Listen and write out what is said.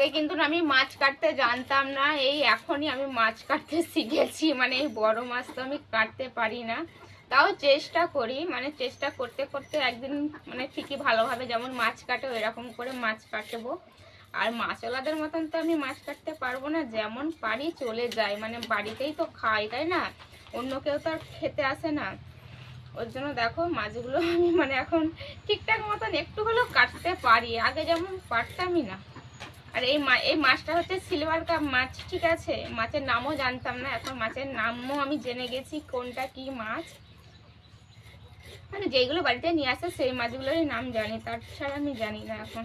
আগে কিন্তু আমি মাছ কাটতে জানতাম না, এই এখনই আমি মাছ কাটতে শিখেছি। মানে এই বড় মাছ তো আমি কাটতে পারি না, তাও চেষ্টা করি। মানে চেষ্টা করতে করতে একদিন মানে ঠিকই ভালোভাবে যেমন মাছ কাটে এরকম করে মাছ কাটবো। আর মাছওয়ালাদের মতন তো আমি মাছ কাটতে পারবো না, যেমন পারি চলে যাই। মানে বাড়িতেই তো খাই, তাই না? অন্য কেউ তো আর খেতে আসে না। ওর জন্য দেখো মাছগুলো আমি মানে এখন ঠিকঠাক মতন একটু হলেও কাটতে পারি, আগে যেমন পারতামই না। আর এই মাছটা হচ্ছে সিলভার কাপ মাছ, ঠিক আছে? মাছের নামও জানতাম না, এখন মাছের নামও আমি জেনে গেছি কোনটা কি মাছ। মানে যেগুলো বাড়িতে নিয়ে আসে সেই মাছগুলোরই নাম জানি, তার ছাড়া আমি জানি না এখন।